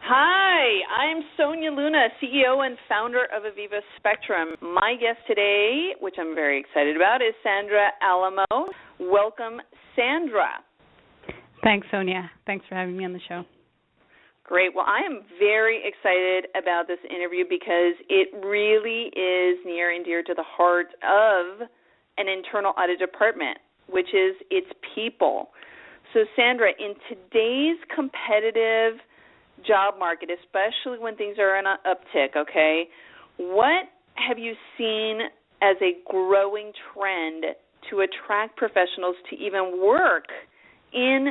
Hi, I'm Sonia Luna, CEO and founder of Aviva Spectrum. My guest today, which I'm very excited about, is Sandra Alamo. Welcome, Sandra. Thanks, Sonia. Thanks for having me on the show. Great. Well, I am very excited about this interview because it really is near and dear to the heart of an internal audit department, which is its people. So, Sandra, in today's competitive job market, especially when things are in an uptick, okay, what have you seen as a growing trend to attract professionals to even work in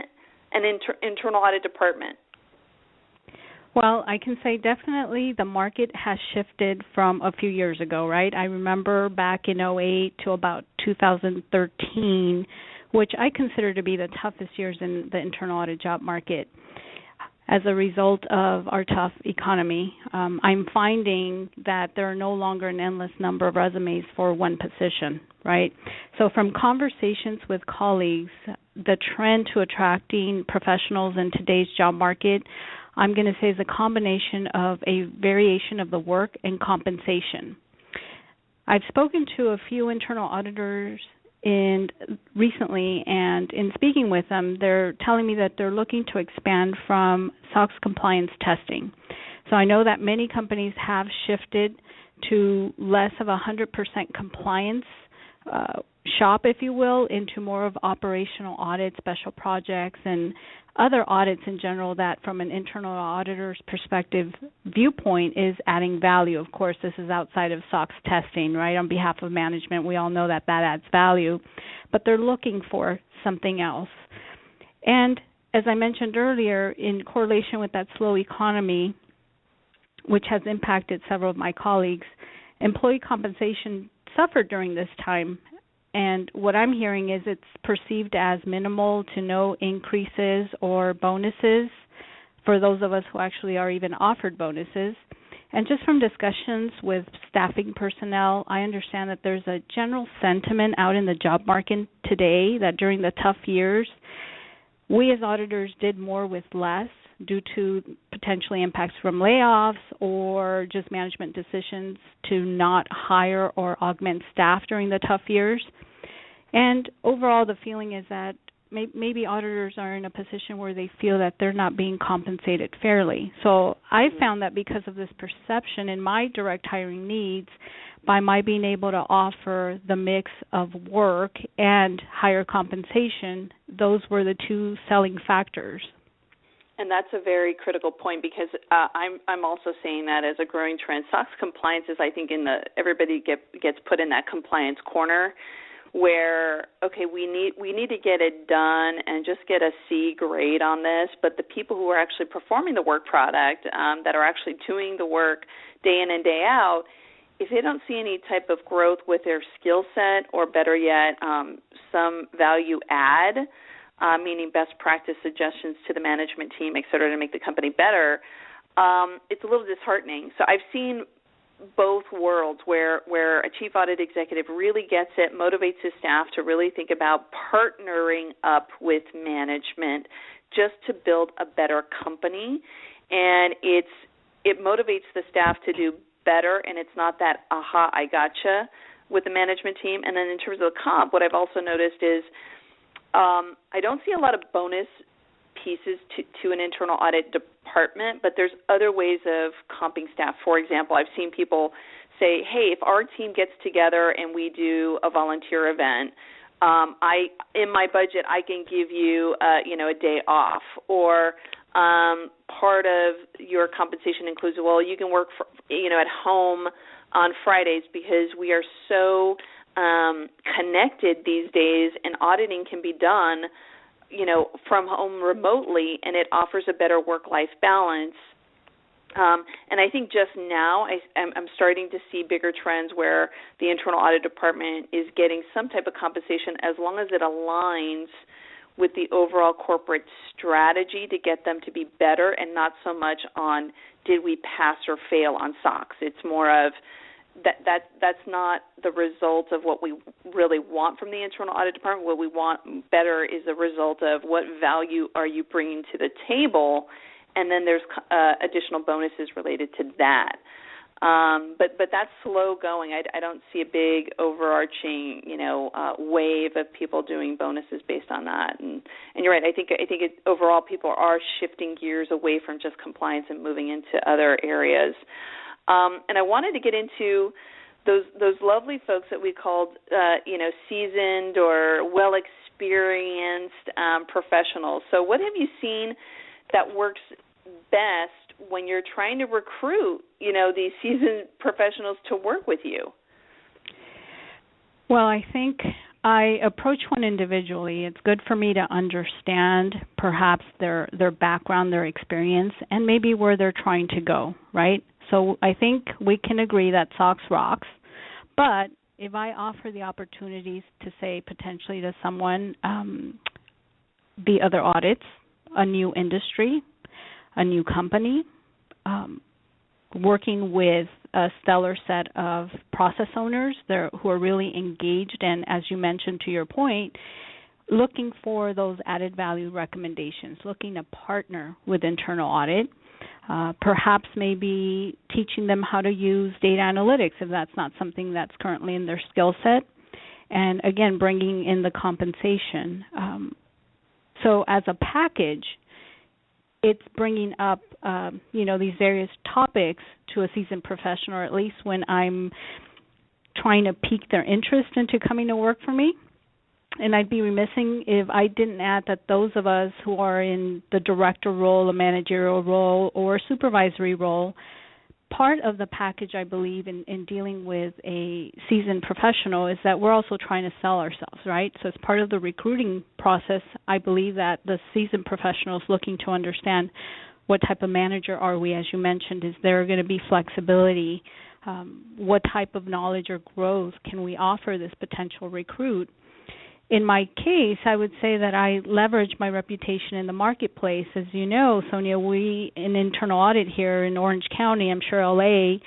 an internal audit department? Well, I can say definitely the market has shifted from a few years ago, right? I remember back in 2008 to about 2013, which I consider to be the toughest years in the internal audit job market. As a result of our tough economy, I'm finding that there are no longer an endless number of resumes for one position, right? So from conversations with colleagues, the trend to attracting professionals in today's job market, I'm going to say, is a combination of a variation of the work and compensation. I've spoken to a few internal auditors recently, and in speaking with them, they're telling me that they're looking to expand from SOX Compliance testing. So I know that many companies have shifted to less of 100% compliance shop, if you will, into more of operational audits, special projects, and other audits in general that from an internal auditor's perspective viewpoint is adding value. Of course, this is outside of SOX testing, right? On behalf of management, we all know that adds value, but they're looking for something else. And as I mentioned earlier, in correlation with that slow economy, which has impacted several of my colleagues, employee compensation suffered during this time. And what I'm hearing is it's perceived as minimal to no increases or bonuses for those of us who actually are even offered bonuses. And just from discussions with staffing personnel, I understand that there's a general sentiment out in the job market today that during the tough years, we as auditors did more with less due to potentially impacts from layoffs or just management decisions to not hire or augment staff during the tough years. And overall, the feeling is that maybe auditors are in a position where they feel that they're not being compensated fairly. So I found that because of this perception in my direct hiring needs, by my being able to offer the mix of work and higher compensation, those were the two selling factors. And that's a very critical point because I'm also saying that as a growing trend. SOX compliance is, I think, everybody gets put in that compliance corner where, okay, we need to get it done and just get a C grade on this, but the people who are actually performing the work product, that are actually doing the work day in and day out, if they don't see any type of growth with their skill set or better yet, some value add, meaning best practice suggestions to the management team, et cetera, to make the company better, it's a little disheartening. So I've seen both worlds where a chief audit executive really gets it, motivates his staff to really think about partnering up with management just to build a better company. And it motivates the staff to do better, and it's not that, aha, I gotcha with the management team. And then in terms of the comp, what I've also noticed is I don't see a lot of bonus pieces to an internal audit department, but there's other ways of comping staff. For example, I've seen people say, hey, if our team gets together and we do a volunteer event, in my budget I can give you a day off, or part of your compensation includes, well, you can work at home on Fridays because we are so connected these days, and auditing can be done from home remotely, and it offers a better work-life balance. And I think just now I'm starting to see bigger trends where the internal audit department is getting some type of compensation as long as it aligns with the overall corporate strategy to get them to be better, and not so much on did we pass or fail on SOX. It's more of that's not the result of what we really want from the internal audit department. What we want better is the result of what value are you bringing to the table, and then there's additional bonuses related to that. But that's slow going. I don't see a big overarching, wave of people doing bonuses based on that. And you're right. I think overall people are shifting gears away from just compliance and moving into other areas. And I wanted to get into those lovely folks that we called, seasoned or well-experienced professionals. So what have you seen that works best when you're trying to recruit, these seasoned professionals to work with you? Well, I think I approach one individually. It's good for me to understand perhaps their background, their experience, and maybe where they're trying to go, right? So I think we can agree that SOX rocks, but if I offer the opportunities to say potentially to someone the other audits, a new industry, a new company, working with a stellar set of process owners who are really engaged and, as you mentioned to your point, looking for those added value recommendations, looking to partner with Internal Audit, perhaps maybe teaching them how to use data analytics if that's not something that's currently in their skill set, and again, bringing in the compensation. So as a package, it's bringing up, these various topics to a seasoned professional, or at least when I'm trying to pique their interest into coming to work for me. And I'd be remissing if I didn't add that those of us who are in the director role, a managerial role, or supervisory role, part of the package, I believe, in dealing with a seasoned professional is that we're also trying to sell ourselves, right? So as part of the recruiting process, I believe that the seasoned professional is looking to understand what type of manager are we, as you mentioned. Is there going to be flexibility? What type of knowledge or growth can we offer this potential recruit? In my case, I would say that I leverage my reputation in the marketplace. As you know, Sonia, we in internal audit here in Orange County, I'm sure LA,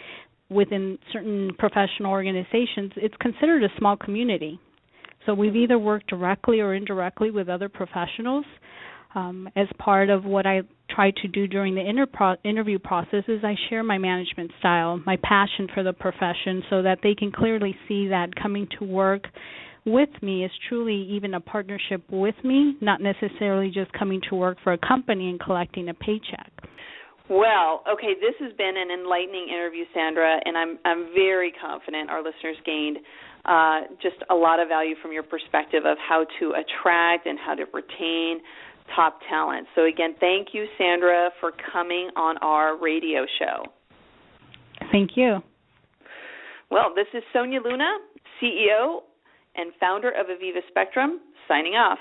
within certain professional organizations, it's considered a small community. So we've either worked directly or indirectly with other professionals. As part of what I try to do during the interview process is I share my management style, my passion for the profession, so that they can clearly see that coming to work with me is truly even a partnership with me, not necessarily just coming to work for a company and collecting a paycheck. Well, okay, this has been an enlightening interview, Sandra, and I'm very confident our listeners gained just a lot of value from your perspective of how to attract and how to retain top talent. So again, thank you, Sandra, for coming on our radio show. Thank you. Well, this is Sonia Luna, CEO and founder of Aviva Spectrum, signing off.